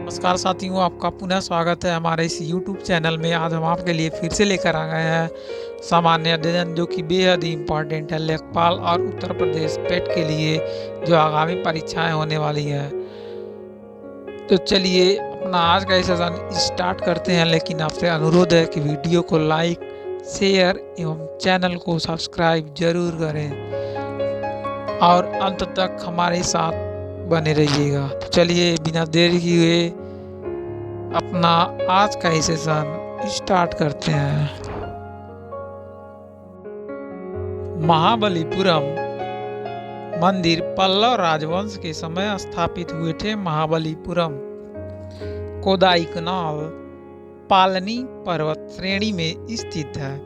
नमस्कार साथियों, आपका पुनः स्वागत है हमारे इस YouTube चैनल में। आज हम आपके लिए फिर से लेकर आ गए हैं सामान्य अध्ययन, जो कि बेहद ही इम्पोर्टेंट है लेखपाल और उत्तर प्रदेश पेट के लिए, जो आगामी परीक्षाएं होने वाली है। तो चलिए अपना आज का सेशन स्टार्ट करते हैं, लेकिन आपसे अनुरोध है कि वीडियो को लाइक, शेयर एवं चैनल को सब्सक्राइब जरूर करें और अंत तक हमारे साथ बने रहिएगा। तो चलिए बिना देरी किए अपना आज का सेशन स्टार्ट करते हैं। महाबलीपुरम मंदिर पल्लव राजवंश के समय स्थापित हुए थे। महाबलीपुरम कोडाईकनाल पालनी पर्वत श्रेणी में स्थित है।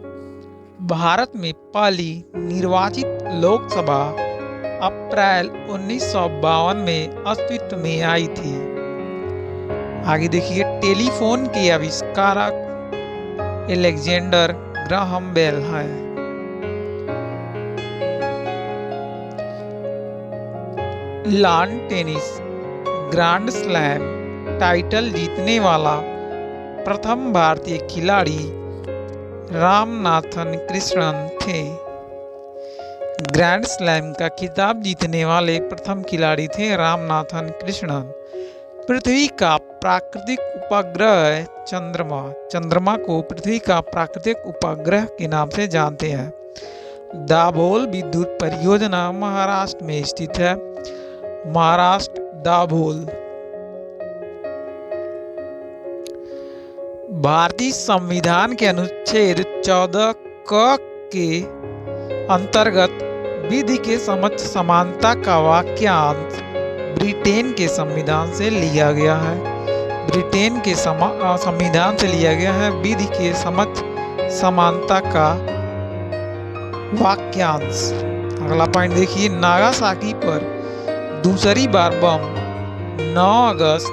भारत में पहली निर्वाचित लोकसभा अप्रैल 1952 में अस्तित्व में आई थी। आगे देखिए, टेलीफोन के आविष्कारक अलेक्जेंडर ग्राहम बेल है। Lawn tennis grand slam title जीतने वाला प्रथम भारतीय खिलाड़ी रामनाथन कृष्णन थे। ग्रैंड स्लैम का खिताब जीतने वाले प्रथम खिलाड़ी थे रामनाथन कृष्णन। पृथ्वी का प्राकृतिक उपग्रह है चंद्रमा। चंद्रमा को पृथ्वी का प्राकृतिक उपग्रह के नाम से जानते हैं। दाभोल विद्युत परियोजना महाराष्ट्र में स्थित है। महाराष्ट्र दाभोल। भारतीय संविधान के अनुच्छेद 14 क के अंतर्गत विधि के समक्ष समानता का वाक्यांश ब्रिटेन के संविधान से लिया गया है। ब्रिटेन के संविधान से लिया गया है विधि के समक्ष समानता का वाक्यांश। अगला पॉइंट देखिए, नागासाकी पर दूसरी बार बम 9 अगस्त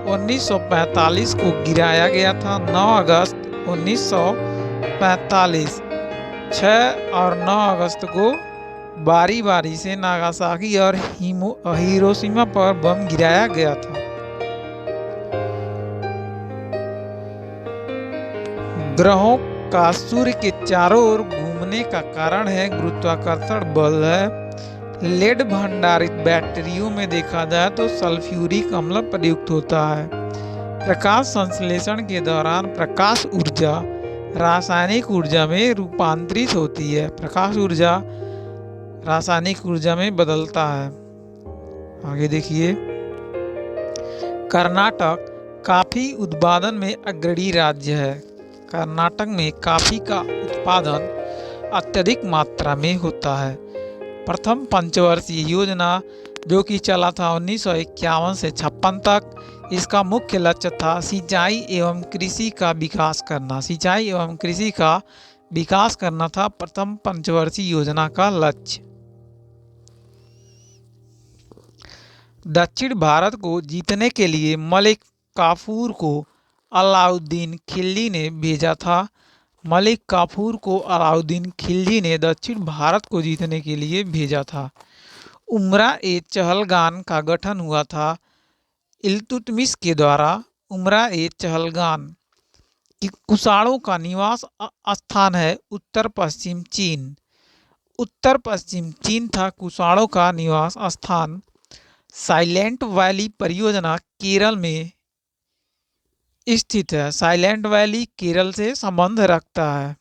1945 को गिराया गया था। 9 अगस्त 1945, 6 और 9 अगस्त को बारी बारी से नागासाकी और हिरोशिमा पर बम गिराया गया था। ग्रहों का सूर्य के चारों ओर घूमने का कारण है गुरुत्वाकर्षण बल है। लेड भंडारित बैटरियों में देखा जाए तो सल्फ्यूरिक अम्ल प्रयुक्त होता है। प्रकाश संश्लेषण के दौरान प्रकाश ऊर्जा रासायनिक ऊर्जा में रूपांतरित होती है। प्रकाश ऊर्जा रासायनिक ऊर्जा में बदलता है। आगे देखिए, कर्नाटक कॉफी उत्पादन में अग्रणी राज्य है। कर्नाटक में कॉफी का उत्पादन अत्यधिक मात्रा में होता है। प्रथम पंचवर्षीय योजना जो कि चला था 1951 से 56 तक, इसका मुख्य लक्ष्य था सिंचाई एवं कृषि का विकास करना। सिंचाई एवं कृषि का विकास करना था प्रथम पंचवर्षीय योजना का लक्ष्य। दक्षिण भारत को जीतने के लिए मलिक काफूर को अलाउद्दीन खिलजी ने भेजा था। मलिक काफूर को अलाउद्दीन खिलजी ने दक्षिण भारत को जीतने के लिए भेजा था। उमरा ए चहलगान का गठन हुआ था इल्तुतमिश के द्वारा। उमरा ए चहलगान की कुषाणों का निवास स्थान है उत्तर पश्चिम चीन। उत्तर पश्चिम चीन था कुषाणों का निवास स्थान। साइलेंट वैली परियोजना केरल में स्थित है। साइलेंट वैली केरल से संबंध रखता है।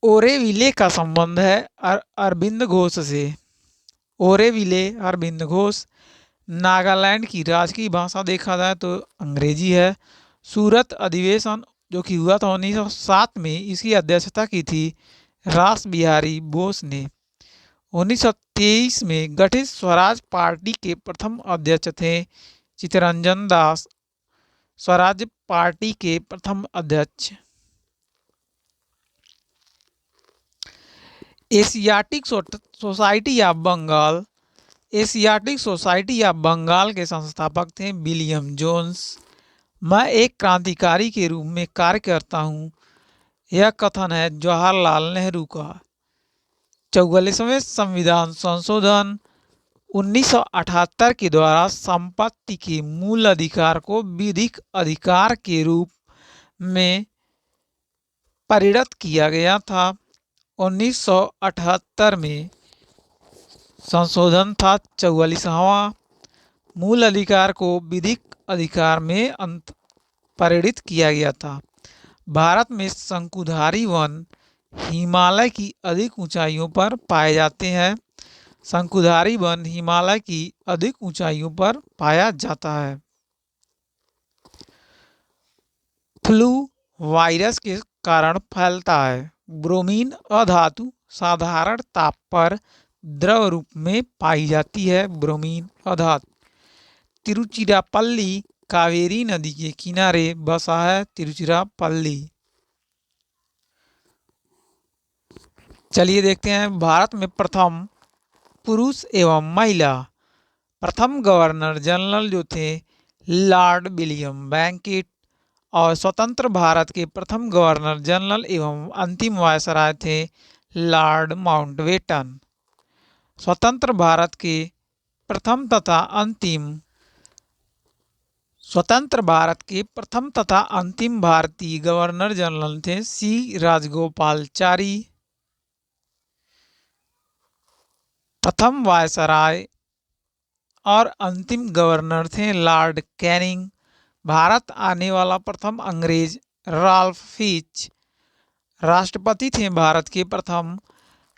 ओरेविले का संबंध है अरविंद घोष से। ओरेविले अरविंद घोष। नागालैंड की राजकीय भाषा देखा जाए तो अंग्रेजी है। सूरत अधिवेशन जो कि हुआ था 1907 में, इसकी अध्यक्षता की थी रास बिहारी बोस ने। 1923 में गठित स्वराज पार्टी के प्रथम अध्यक्ष थे चित्तरंजन दास। स्वराज पार्टी के प्रथम अध्यक्ष। Asiatic Society of Bengal. Asiatic Society of Bengal के संस्थापक थे विलियम जोन्स। मैं एक क्रांतिकारी के रूप में कार्य करता हूँ, यह कथन है जवाहरलाल नेहरू का। 44वें संविधान संशोधन 1978 के द्वारा संपत्ति के मूल अधिकार को विधिक अधिकार के रूप में परिणत किया गया था। 1978 में संशोधन था 44वां। मूल अधिकार को विधिक अधिकार में परिणत किया गया था। भारत में शंकुधारी वन हिमालय की अधिक ऊंचाइयों पर पाए जाते हैं। शंकुधारी वन हिमालय की अधिक ऊंचाइयों पर पाया जाता है। फ्लू वायरस के कारण फैलता है। ब्रोमीन अधातु साधारण ताप पर द्रव रूप में पाई जाती है। ब्रोमीन अधातु तिरुचिरापल्ली कावेरी नदी के किनारे बसा है। तिरुचिरापल्ली। चलिए देखते हैं भारत में प्रथम पुरुष एवं महिला प्रथम गवर्नर जनरल जो थे लॉर्ड विलियम बेंटिक, और स्वतंत्र भारत के प्रथम गवर्नर जनरल एवं अंतिम वायसराय थे लॉर्ड माउंटबेटन। स्वतंत्र भारत के प्रथम तथा अंतिम भारतीय गवर्नर जनरल थे सी राजगोपालचारी। प्रथम वायसराय और अंतिम गवर्नर थे लॉर्ड कैनिंग। भारत आने वाला प्रथम अंग्रेज राल्फ फिच। राष्ट्रपति थे भारत के प्रथम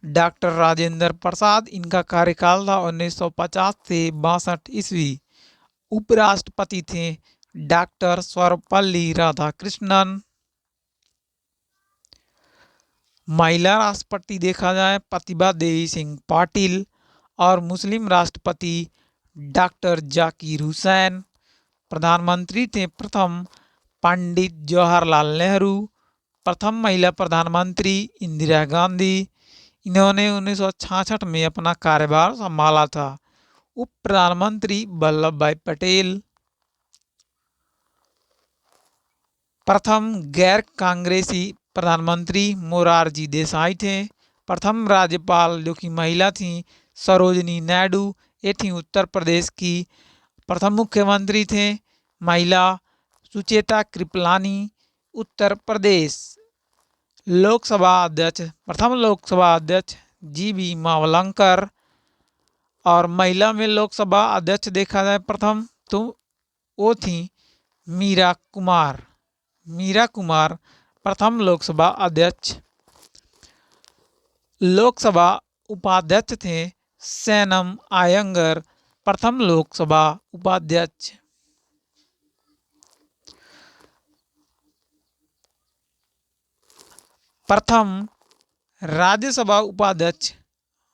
डॉक्टर राजेंद्र प्रसाद। इनका कार्यकाल था 1950 से 62 ईस्वी। उपराष्ट्रपति थे डॉक्टर सर्वपल्ली राधाकृष्णन। महिला राष्ट्रपति देखा जाए प्रतिभा देवी सिंह पाटिल, और मुस्लिम राष्ट्रपति डॉक्टर जाकिर हुसैन। प्रधानमंत्री थे प्रथम पंडित जवाहरलाल नेहरू। प्रथम महिला प्रधानमंत्री इंदिरा गांधी। इन्होंने 1966 में अपना कार्यभार संभाला था। उप प्रधानमंत्री वल्लभ भाई पटेल। प्रथम गैर कांग्रेसी प्रधानमंत्री मोरारजी देसाई थे। प्रथम राज्यपाल जो कि महिला थी सरोजिनी नायडू, ये थी उत्तर प्रदेश की। प्रथम मुख्यमंत्री थे महिला सुचेता कृपलानी, उत्तर प्रदेश। लोकसभा अध्यक्ष प्रथम लोकसभा अध्यक्ष जीबी मावलंकर, और महिला में लोकसभा अध्यक्ष देखा जाए प्रथम तो वो थी मीरा कुमार। मीरा कुमार प्रथम लोकसभा अध्यक्ष। लोकसभा उपाध्यक्ष थे सैनम आयंगर, प्रथम लोकसभा उपाध्यक्ष। प्रथम राज्यसभा उपाध्यक्ष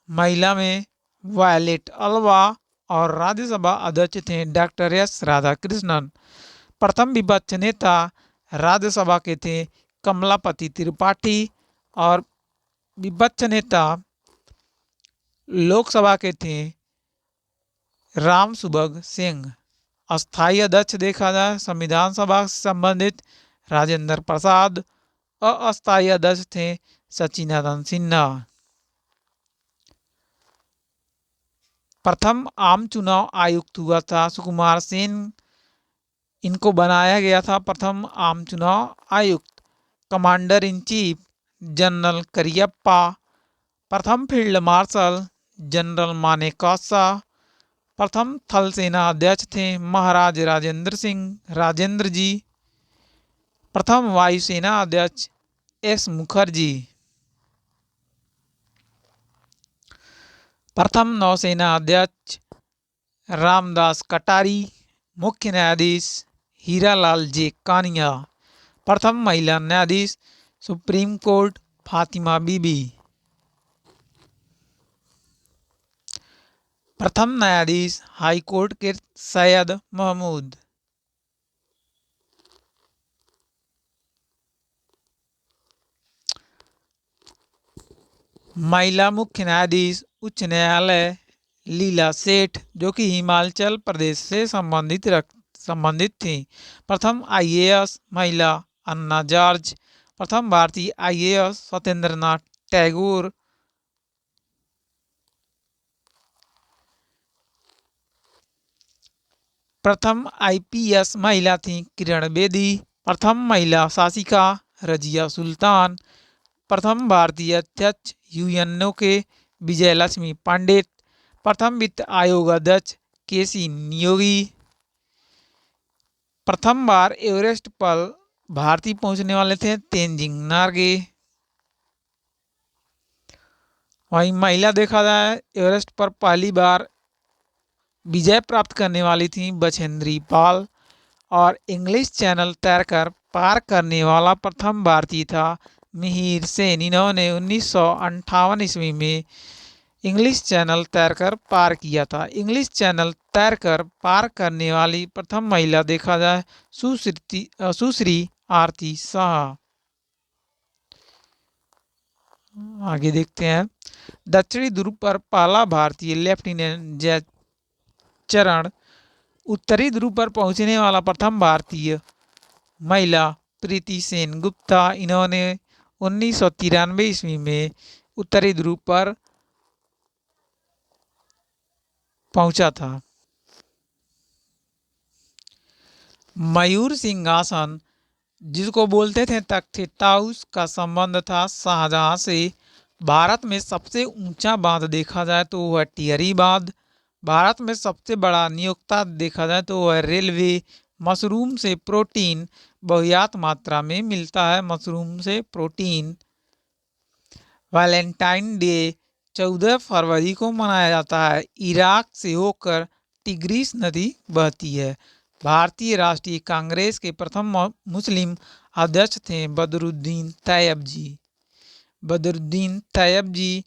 महिला में वायलेट अल्वा, और राज्यसभा अध्यक्ष थे डॉक्टर एस राधाकृष्णन। प्रथम विपक्ष नेता राज्यसभा के थे कमलापति त्रिपाठी, और विपक्ष नेता लोकसभा के थे राम सुभग सिंह। अस्थायी अध्यक्ष देखा जाए संविधान सभा से संबंधित राजेंद्र प्रसाद। अस्थायी अध्यक्ष थे सचिदानंद सिन्हा। प्रथम आम चुनाव आयुक्त हुआ था सुकुमार सेन, इनको बनाया गया था प्रथम आम चुनाव आयुक्त। Commander in chief general Cariappa. प्रथम फील्ड मार्शल जनरल मानेकशॉ। प्रथम थल सेना अध्यक्ष थे महाराज राजेंद्र सिंह राजेंद्र जी। प्रथम वायुसेना अध्यक्ष एस मुखर्जी। प्रथम नौसेना अध्यक्ष रामदास कटारी। मुख्य न्यायाधीश हीरालाल जे कानिया। प्रथम महिला न्यायाधीश सुप्रीम कोर्ट फातिमा बीबी। प्रथम न्यायाधीश हाई कोर्ट के सैयद महमूद। महिला मुख्य न्यायाधीश उच्च न्यायालय लीला सेठ, जो कि हिमाचल प्रदेश से संबंधित थी। प्रथम आईएएस महिला अन्ना जॉर्ज। प्रथम भारतीय आईएएस सत्येंद्र नाथ टैगोर। प्रथम आईपीएस महिला थी किरण बेदी। प्रथम महिला शासिका रजिया सुल्तान। प्रथम भारतीय अध्यक्ष यूएनओ के विजय लक्ष्मी पंडित। प्रथम वित्त आयोग अध्यक्ष केसी नियोगी। प्रथम बार एवरेस्ट पर भारतीय पहुंचने वाले थे तेनजिंग नार्गे। वहीं महिला देखा जाए एवरेस्ट पर पहली बार विजय प्राप्त करने वाली थी बछेंद्री पाल। और इंग्लिश चैनल तैरकर पार करने वाला प्रथम भारतीय था मिहिर सेन। इन्होंने 1958 ईस्वी में इंग्लिश चैनल तैरकर पार किया था। इंग्लिश चैनल तैरकर पार करने वाली प्रथम महिला देखा जाए सुश्री आरती शाह। आगे देखते हैं। दक्षिणी ध्रुव पर पहला भारतीय लेफ्टिनेंट जयचरण। उत्तरी ध्रुव पर पहुंचने वाला प्रथम भारतीय महिला प्रीति सेन गुप्ता। इन्होंने 1993 ईस्वी में उत्तरी ध्रुव पर पहुंचा था। मयूर सिंहासन जिसको बोलते थे तख्त ताउस का संबंध था शाहजहां से। भारत में सबसे ऊंचा बांध देखा जाए तो वह टिहरी बांध। भारत में सबसे बड़ा नियोक्ता देखा जाए तो वह रेलवे। मशरूम से प्रोटीन बहुतायत मात्रा में मिलता है। मशरूम से प्रोटीन। वैलेंटाइन डे 14 फरवरी को मनाया जाता है। इराक से होकर टिग्रिस नदी बहती है। भारतीय राष्ट्रीय कांग्रेस के प्रथम मुस्लिम अध्यक्ष थे बदरुद्दीन तैयब जी। बदरुद्दीन तैयब जी।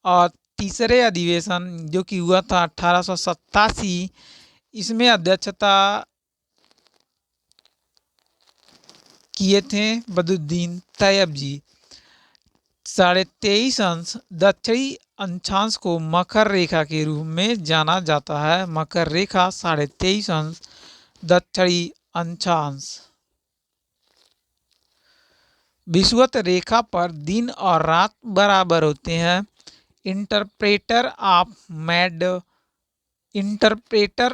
और तीसरे अधिवेशन जो कि हुआ था 1887, इसमें अध्यक्षता किए थे बदरुद्दीन तैयब जी। 23.5 अंश दक्षिणी अक्षांश को मकर रेखा के रूप में जाना जाता है। मकर रेखा 23.5 अंश दक्षिणी अक्षांश। विषुवत रेखा पर दिन और रात बराबर होते हैं। इंटरप्रेटर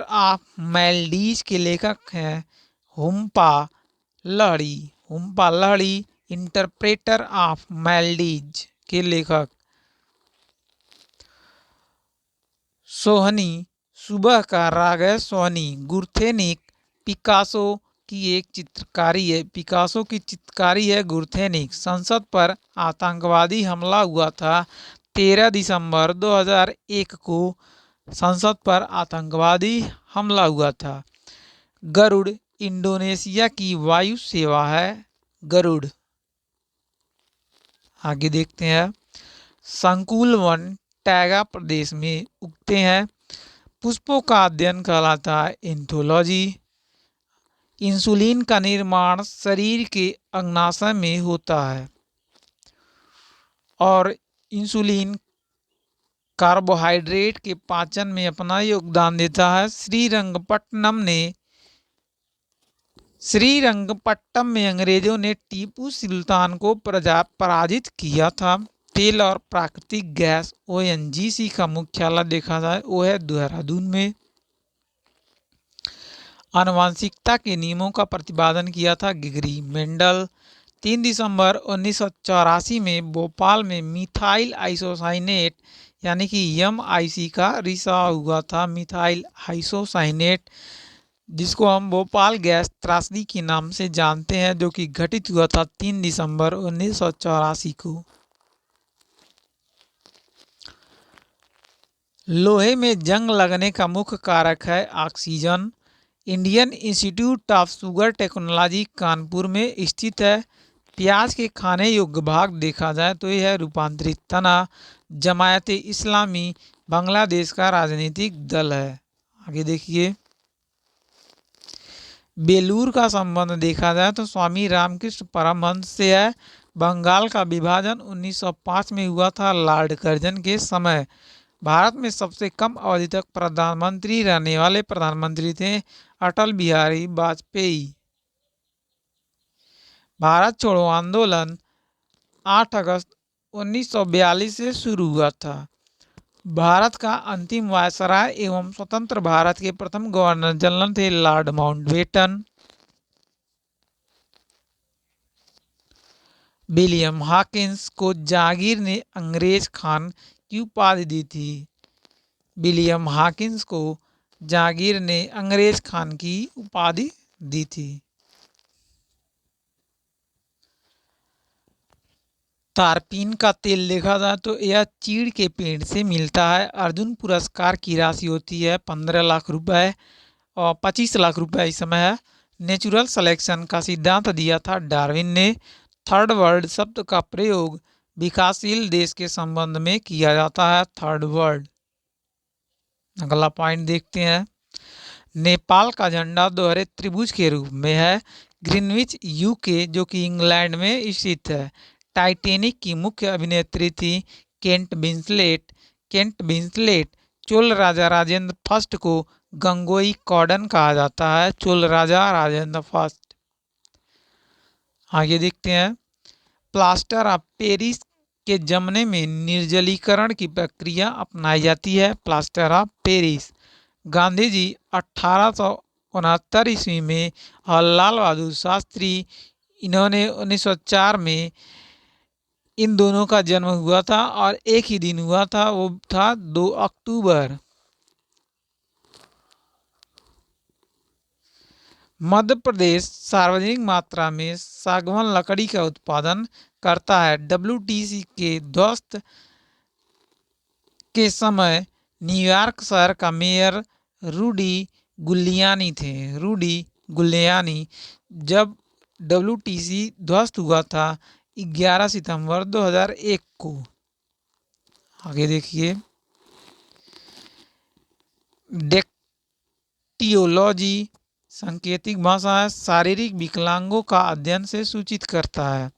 ऑफ मैलडीज के लेखक हैं हुम्पा लहड़ी। हुम्पा लहड़ी इंटरप्रेटर ऑफ मैलडीज के लेखक। सोहनी सुबह का राग है। सोहनी गुरथेनिक पिकासो की एक चित्रकारी है। पिकासो की चित्रकारी है गुरथेनिक। संसद पर आतंकवादी हमला हुआ था 13 दिसंबर 2001 को। संसद पर आतंकवादी हमला हुआ था। गरुड़ इंडोनेशिया की वायु सेवा है गरुड़। आगे देखते हैं। संकुल वन टैगा प्रदेश में उगते हैं। पुष्पों का अध्ययन कहलाता है एंथोलॉजी। इंसुलिन का निर्माण शरीर के अग्नाशय में होता है। और इंसुलिन कार्बोहाइड्रेट के पाचन में अपना योगदान देता है। श्रीरंगपट्टम में अंग्रेजों ने टीपू सुल्तान को पराजित किया था। तेल और प्राकृतिक गैस ओएनजीसी का मुख्यालय देखा जाए वो है देहरादून में। आनुवंशिकता के नियमों का प्रतिपादन किया था ग्रेगरी मेंडल। 3 दिसंबर 1984 में भोपाल में मिथाइल आइसोसाइनेट यानी कि एमआईसी का रिसाव हुआ था। मिथाइल आइसोसाइनेट जिसको हम भोपाल गैस त्रासदी के नाम से जानते हैं, जो कि घटित हुआ था 3 दिसंबर 1984 को। लोहे में जंग लगने का मुख्य कारक है oxygen. Indian institute of sugar technology Kanpur में स्थित है। प्याज के खाने योग्य भाग देखा जाए तो यह है रूपांतरित तना। जमायत इस्लामी बांग्लादेश का राजनीतिक दल है। आगे देखिए। बेलूर का संबंध देखा जाए तो स्वामी रामकृष्ण परमहंस से है। बंगाल का विभाजन 1905 में हुआ था लॉर्ड कर्जन के समय। भारत में सबसे कम अवधि तक प्रधानमंत्री रहने वाले प्रधानमंत्री थे अटल बिहारी वाजपेयी। भारत छोड़ो आंदोलन 8 अगस्त 1942 से शुरू हुआ था। भारत का अंतिम वायसराय एवं स्वतंत्र भारत के प्रथम गवर्नर जनरल थे लॉर्ड माउंटबेटन। विलियम हॉकिंस को जहांगीर ने अंग्रेज खान की उपाधि दी थी। विलियम हॉकिंस को जहांगीर ने अंग्रेज खान की उपाधि दी थी। तारपीन का तेल देखा जाए तो यह चीड़ के पेड़ से मिलता है। अर्जुन पुरस्कार की राशि होती है 15 लाख रुपए और 25 लाख रुपए इस समय है। नेचुरल सिलेक्शन का सिद्धांत दिया था डार्विन ने। थर्ड वर्ल्ड शब्द का प्रयोग विकासशील देश के संबंध में किया जाता है। Third world. अगला पॉइंट देखते हैं। नेपाल का झंडा दोहरे त्रिभुज के रूप में है। ग्रीनविच यूके जो कि इंग्लैंड में स्थित है। टाइटैनिक की मुख्य अभिनेत्री थी Kate Winslet. Kate Winslet Chola राजा राजेंद्र फर्स्ट को गंगोई कॉर्डन कहा जाता है। चोल राजा राजेंद्र फर्स्ट। आगे देखते हैं। प्लास्टर ऑफ पेरिस के जमने में निर्जलीकरण की प्रक्रिया अपनाई जाती है। Plaster of Paris. Gandhi ji 1869 ईस्वी में और लाल बहादुर शास्त्री इन्होंने 1904 में इन दोनों का जन्म हुआ था और एक ही दिन हुआ था, वो था 2 अक्टूबर। मध्य प्रदेश सार्वजनिक मात्रा में सागवान लकड़ी का उत्पादन करता है। WTC के ध्वस्त के समय न्यूयॉर्क शहर का मेयर रूडी गुलियानी थे। रूडी गुलियानी। जब WTC ध्वस्त हुआ था 11 सितंबर 2001 को। आगे देखिए। डेक्टियोलॉजी सांकेतिक भाषा है। शारीरिक विकलांगों का अध्ययन से सूचित करता है।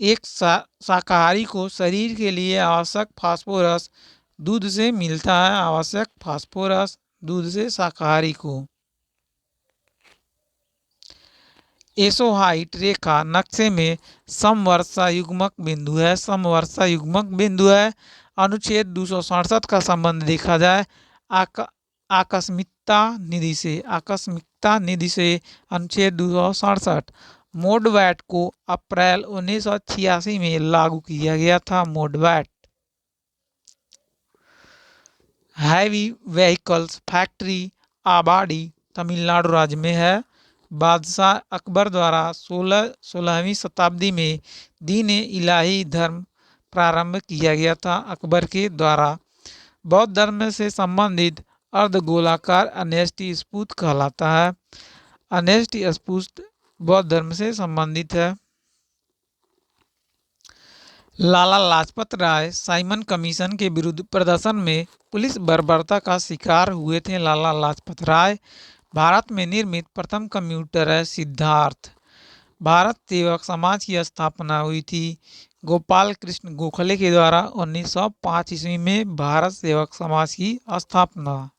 एक शाकाहारी को शरीर के लिए आवश्यक फास्फोरस दूध से मिलता है। आवश्यक फास्फोरस दूध से शाकाहारी को। एसोहाइट रेखा नक्शे में समवर्षा युग्मक बिंदु है। समवर्षा युग्मक बिंदु है। अनुच्छेद 267 का संबंध देखा जाए आकस्मिकता निधि से। आकस्मिकता निधि से अनुच्छेद 267। मोडवैट को अप्रैल 1986 में लागू किया गया था। मोडवैट। Heavy vehicles factory Abaji Tamil Nadu राज्य में है। बादशाह अकबर द्वारा 16वीं शताब्दी में दीन इलाही धर्म प्रारंभ किया गया था। अकबर के द्वारा बौद्ध धर्म से संबंधित अर्धगोलाकार अन्येष्टि स्फूत कहलाता है। अन्येष्टि स्फूत बौद्ध धर्म से संबंधित है। लाला लाजपत राय साइमन कमीशन के विरुद्ध प्रदर्शन में पुलिस बर्बरता का शिकार हुए थे। लाला लाजपत राय। भारत में निर्मित प्रथम कंप्यूटर है सिद्धार्थ। भारत सेवक समाज की स्थापना हुई थी गोपाल कृष्ण गोखले के द्वारा 1905 ईस्वी में। भारत सेवक समाज की स्थापना।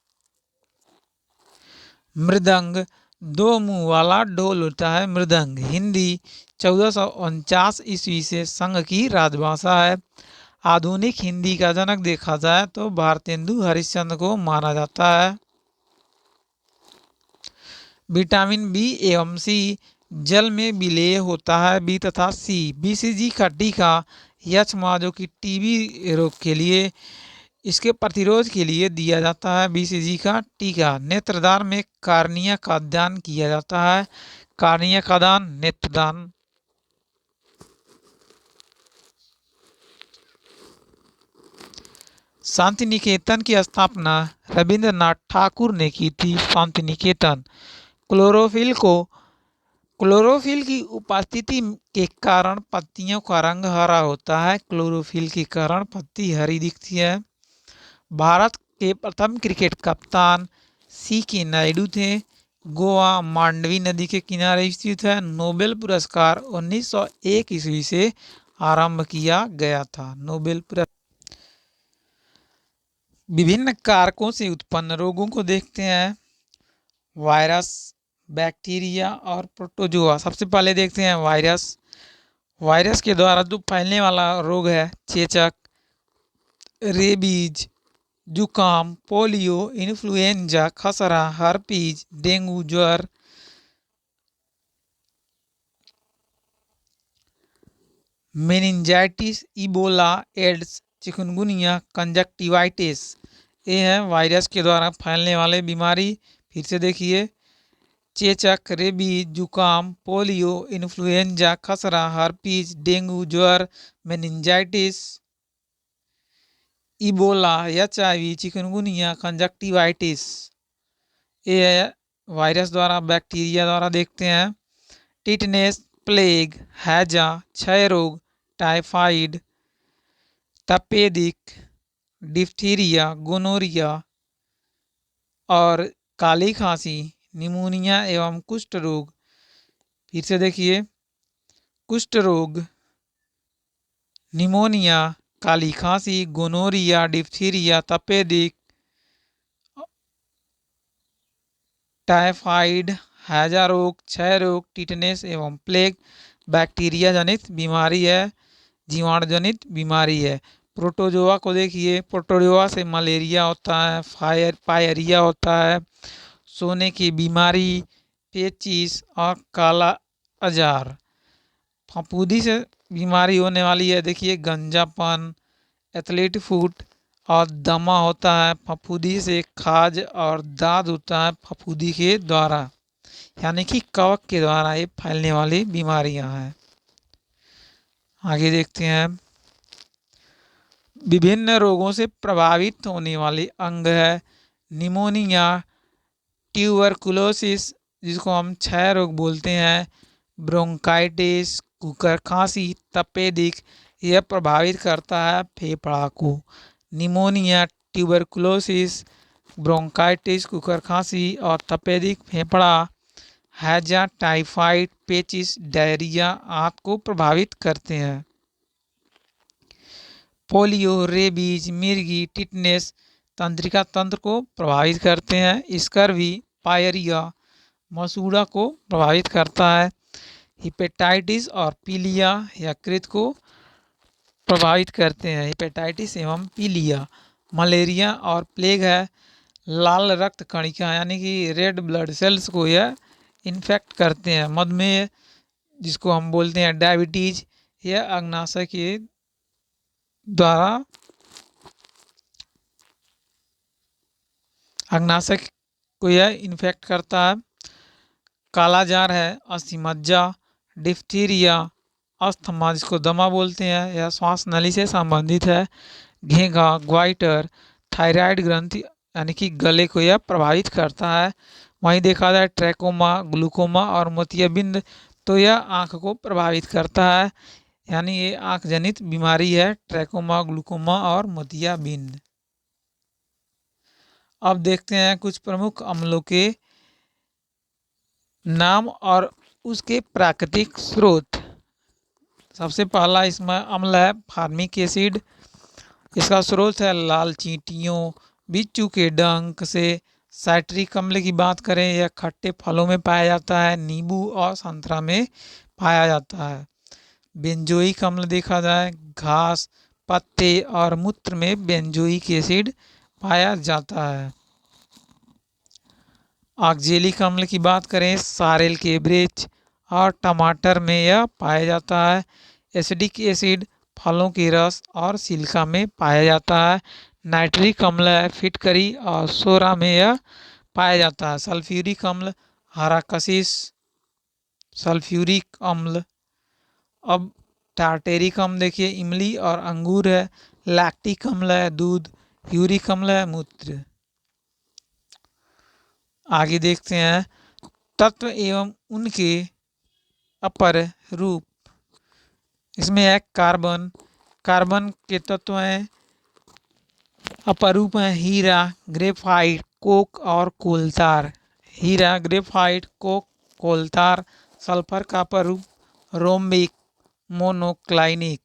मृदंग दो मुंह वाला ढोल होता है। मृदंग। हिंदी 1449 ईस्वी से संघ की राजभाषा है। आधुनिक हिंदी का जनक देखा जाए तो भारतेंदु हरिश्चंद्र को माना जाता है। विटामिन बी एवं सी जल में विलेय होता है। बी तथा सी। BCG का टीका यक्ष्मा जो कि टीबी रोग के लिए इसके प्रतिरोध के लिए दिया जाता है। BCG का टीका। नेत्रदान में कार्निया का दान किया जाता है। कार्निया का दान नेत्रदान। शांति निकेतन की स्थापना रविंद्रनाथ ठाकुर ने की थी। शांति निकेतन। क्लोरोफिल की उपस्थिति के कारण पत्तियों का रंग हरा होता है। क्लोरोफिल के कारण पत्ती हरी दिखती है। भारत के प्रथम क्रिकेट कप्तान CK नायडू थे। गोवा मांडवी नदी के किनारे स्थित है। नोबेल पुरस्कार 1901 ईस्वी से आरंभ किया गया था। नोबेल पुरस्कार। विभिन्न कारकों से उत्पन्न रोगों को देखते हैं। वायरस, बैक्टीरिया और प्रोटोजोआ। सबसे पहले देखते हैं वायरस। वायरस के द्वारा जो फैलने वाला रोग है चेचक, रेबीज, जुकाम, पोलियो, इन्फ्लुएंजा, खसरा, हर्पीज, डेंगू, ज्वर, meningitis, Ebola, AIDS, chikungunya, conjunctivitis, ये हैं वायरस के द्वारा फैलने वाले बीमारी। फिर से देखिए, चेचक, रेबीज, जुकाम, पोलियो, इन्फ्लुएंजा, खसरा, हर्पीज, डेंगू, ज्वर, meningitis, Ebola, HIV, chikungunya, conjunctivitis, ये वायरस द्वारा, बैक्टीरिया द्वारा देखते हैं। टिटनेस, प्लेग, हैजा, क्षय रोग, टाइफाइड, तपेदिक, डिप्थीरिया, गोनोरिया और काली खांसी, निमोनिया एवं कुष्ठ रोग। फिर से देखिए, कुष्ठ रोग, निमोनिया, काली खांसी, गोनोरिया, डिप्थीरिया, तपेदिक, टाइफाइड, हैजा रोग, क्षय रोग, टिटनेस एवं प्लेग बैक्टीरिया जनित बीमारी है, जीवाणु जनित बीमारी है। प्रोटोजोआ को देखिए, प्रोटोजोआ से मलेरिया होता है, पायरिया होता है, सोने की बीमारी, पेचिस और काला अजार। फफूंदी से बीमारी होने वाली है, देखिए गंजापन, एथलीट फुट और दमा होता है फफूंदी से। खाज और दाद होता है फफूंदी के द्वारा, यानी कि कवक के द्वारा ये फैलने वाली बीमारियां हैं। आगे देखते हैं, विभिन्न रोगों से प्रभावित होने वाले अंग है निमोनिया, ट्यूबरकुलोसिस जिसको हम क्षय रोग बोलते हैं, ब्रोंकाइटिस, कुकर खांसी, तपेदिक, यह प्रभावित करता है फेफड़ा को। निमोनिया, ट्यूबरकुलोसिस, ब्रोंकाइटिस, कुकर खांसी और तपेदिक फेफड़ा, हैजा, टाइफाइड, पेचिस, डायरिया आंत को प्रभावित करते हैं। पोलियो, रेबीज, मिर्गी, टिटनेस तंत्रिका तंत्र को प्रभावित करते हैं। स्कर्वी, पायरिया, मसूड़ा को प्रभावित करता है। हिपेटाइटिस और पीलिया यकृत को प्रभावित करते हैं। हिपेटाइटिस एवं पीलिया। मलेरिया और प्लेग है लाल रक्त कणिका यानी कि रेड ब्लड सेल्स को यह इन्फेक्ट करते हैं। मधुमेह जिसको हम बोलते हैं डायबिटीज, यह अग्नाशय के द्वारा अग्नाशय को यह इन्फेक्ट करता है। कालाजार है अस्थि-मज्जा, डिप्थीरिया, अस्थमा जिसको दमा बोलते हैं, यह श्वास नली से संबंधित है। घेंघा, ग्वाइटर, थायराइड ग्रंथि यानी कि गले को यह प्रभावित करता है। वहीं देखा जाए ट्रैकोमा, ग्लूकोमा और मोतियाबिंद तो यह आंख को प्रभावित करता है, यानी ये आंख जनित बीमारी है ट्रैकोमा, ग्लूकोमा और मोतियाबिंद। अब देखते हैं कुछ प्रमुख अम्लों के नाम और उसके प्राकृतिक स्रोत। सबसे पहला इसमें अम्ल है फार्मिक एसिड। इसका स्रोत है लाल चींटियों, बिच्छू के डंक से। साइट्रिक अम्ल की बात करें, यह खट्टे फलों में पाया जाता है, नींबू और संतरा में पाया जाता है। बेंजोइक अम्ल देखा जाए, घास, पत्ते और मूत्र में बेंजोइक एसिड पाया जाता है। ऑक्जेलिक अम्ल की बात करें, सारेल के वृक्ष और टमाटर में यह पाया जाता है। एसिडिक एसिड फलों के रस और सिलिका में पाया जाता है। नाइट्रिक अम्ल है फिटकरी और सोरा में यह पाया जाता है। सल्फ्यूरिक अम्ल हरा कशिश, सल्फ्यूरिक अम्ल। अब टार्टेरिक अम्ल देखिए इमली और अंगूर है। लैक्टिक अम्ल है दूध। यूरिक अम्ल है मूत्र। आगे देखते हैं तत्व एवं उनके अपर रूप। इसमें है कार्बन। कार्बन के तत्व हैं अपर रूप हैं हीरा, ग्रेफाइट, कोक और कोलतार। हीरा, ग्रेफाइट, कोक, कोलतार। सल्फर का अपर रूप रोम्बिक, मोनोक्लाइनिक।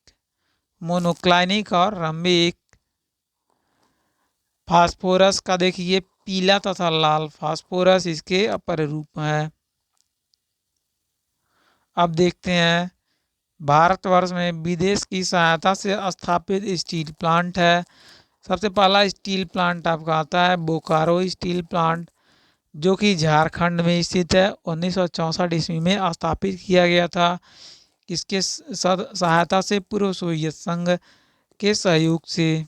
मोनोक्लाइनिक और रम्बिक। फास्फोरस का देखिए पीला तथा लाल फास्फोरस इसके अपर रूप है। अब देखते हैं भारतवर्ष में विदेश की सहायता से स्थापित स्टील प्लांट है सबसे पहला स्टील प्लांट आपका आता है बोकारो स्टील प्लांट, जो कि झारखंड में स्थित है। 1964 ईस्वी में स्थापित किया गया था। किसके सहायता से? पूर्व सोवियत संघ के सहयोग से।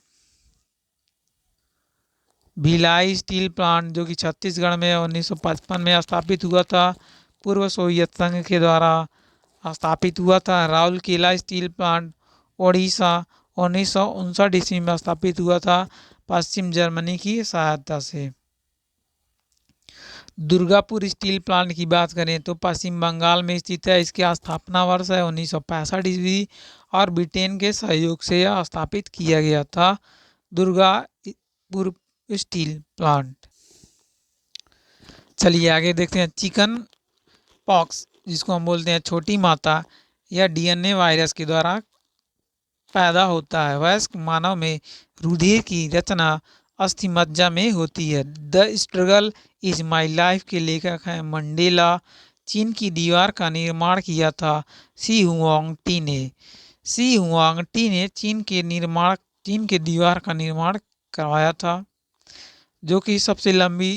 भिलाई स्टील प्लांट, जो कि छत्तीसगढ़ में 1955 में स्थापित हुआ था, पूर्व सोवियत संघ के द्वारा स्थापित हुआ था। राउरकेला स्टील प्लांट, ओडिशा, 1959 ईस्वी में स्थापित हुआ था पश्चिम जर्मनी की सहायता से। दुर्गापुर स्टील प्लांट की बात करें तो पश्चिम बंगाल में स्थित है। इसकी स्थापना वर्ष है 1965 ईस्वी और ब्रिटेन के सहयोग से यह स्थापित किया गया था। Durgapur steel plant. चलिए आगे देखते हैं। चिकन पॉक्स, जिसको हम बोलते हैं छोटी माता, यह डीएनए वायरस के द्वारा पैदा होता है। वयस्क मानव में रुधिर की रचना अस्थिमज्जा में होती है। The struggle is my life के लेखक हैं मंडेला। चीन की दीवार का निर्माण किया था सी हुआंगटी ने। सी हुआंगटी ने चीन के दीवार का निर्माण करवाया था, जो कि सबसे लंबी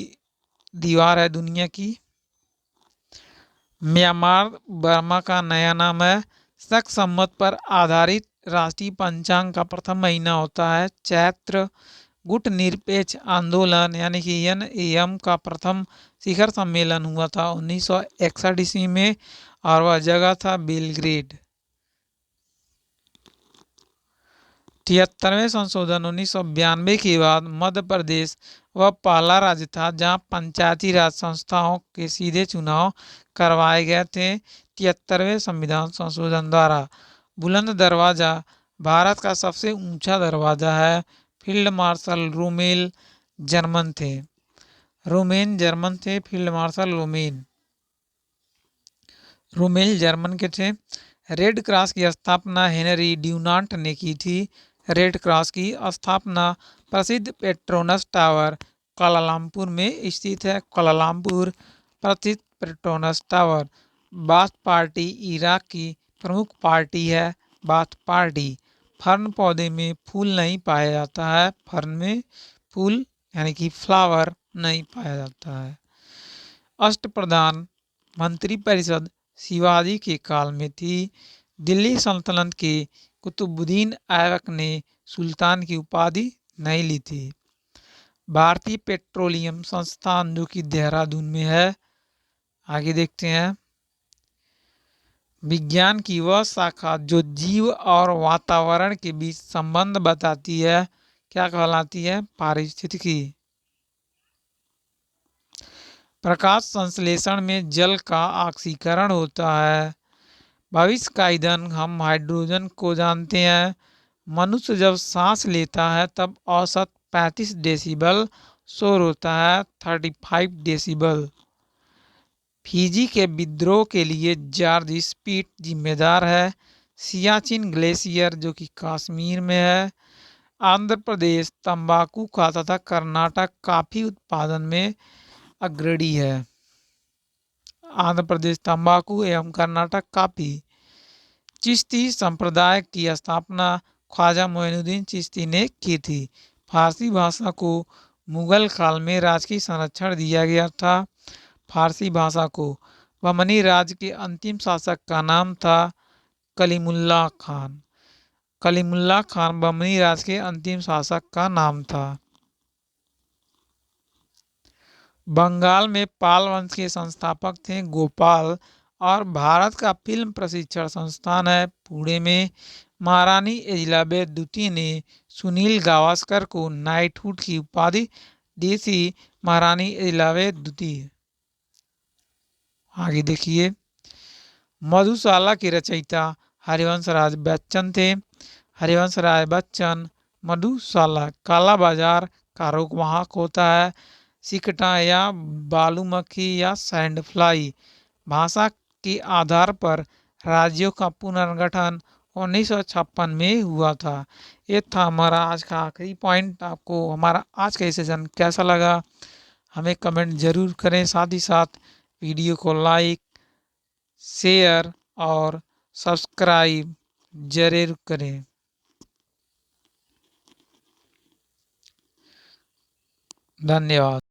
दीवार है दुनिया की। म्यांमार बर्मा का नया नाम है। शक संवत पर आधारित राष्ट्रीय पंचांग का प्रथम महीना होता है चैत्र। गुट निरपेक्ष आंदोलन यानी कि एनएएम का प्रथम शिखर सम्मेलन हुआ था 1961 ईस्वी में और वह जगह था बेलग्रेड। 73वें संशोधन 1992 के बाद मध्य प्रदेश वह पहला राज्य था जहां पंचायती राज संस्थाओं के सीधे चुनाव करवाए गए थे। 73वें संविधान संशोधन द्वारा बुलंद दरवाजा भारत का सबसे ऊंचा दरवाजा है। फील्ड मार्शल रोमेल जर्मन थे। फील्ड मार्शल रोमेल जर्मन के थे। रेड क्रॉस की स्थापना हेनरी ड्यूनांट ने की थी। रेड क्रॉस की स्थापना प्रसिद्ध पेट्रोनस टावर कोलालमपुर में स्थित है। कोलालमपुर प्रसिद्ध Petronas tower. Bath party Iraq की प्रमुख पार्टी है। Bath party. फर्न पौधे में फूल नहीं पाया जाता है। फर्न में फूल यानी कि फ्लावर नहीं पाया जाता है। अष्टप्रधान मंत्रिपरिषद शिवाजी के काल में थी। दिल्ली सल्तनत के कुतुबुद्दीन ऐबक ने सुल्तान की उपाधि नहीं ली थी। भारतीय पेट्रोलियम संस्थान, जो कि देहरादून में है। आगे देखते हैं। विज्ञान की वह शाखा जो जीव और वातावरण के बीच संबंध बताती है, क्या कहलाती है? पारिस्थितिकी। प्रकाश संश्लेषण में जल का ऑक्सीकरण होता है। भविष्य का ईंधन हम हाइड्रोजन को जानते हैं। मनुष्य जब सांस लेता है तब औसत 35 डेसिबल शोर होता है। 35 डेसिबल। फिजी के विद्रोह के लिए जॉर्ज स्पीट जिम्मेदार है। सियाचिन ग्लेशियर, जो कि कश्मीर में है। आंध्र प्रदेश तंबाकू का तथा कर्नाटक कॉफी उत्पादन में अग्रणी है। आंध्र प्रदेश तंबाकू एवं कर्नाटक कॉफी। चिश्ती संप्रदाय की स्थापना ख्वाजा मोइनुद्दीन चिश्ती ने की थी। फारसी भाषा को मुगल काल में राजकीय संरक्षण दिया गया था। फारसी भाषा को बमनी राज्य के अंतिम शासक का नाम था कलीमुल्ला खान। कलीमुल्ला खान बमनी राज्य के अंतिम शासक का नाम था। बंगाल में पाल वंश के संस्थापक थे गोपाल। और भारत का फिल्म प्रशिक्षण संस्थान है पुणे में। महारानी एलिजाबेथ द्वितीय ने सुनील गावस्कर को नाइटहुड की उपाधि दी थी। महारानी एलिजाबेथ द्वितीय। आगे देखिए। मधुशाला के रचयिता हरिवंश राय बच्चन थे। हरिवंश राय बच्चन। मधुशाला काला बाजार का रोकवाहक होता है। सिकटा या बालूमक्खी या सैंड फ्लाई। भाषा के आधार पर राज्यों का पुनर्गठन 1956 में हुआ था। ये था हमारा आज का आखिरी पॉइंट। आपको हमारा आज का सेशन कैसा लगा हमें कमेंट जरूर करें। साथ ही साथ वीडियो को लाइक, शेयर और सब्सक्राइब जरूर करें। धन्यवाद।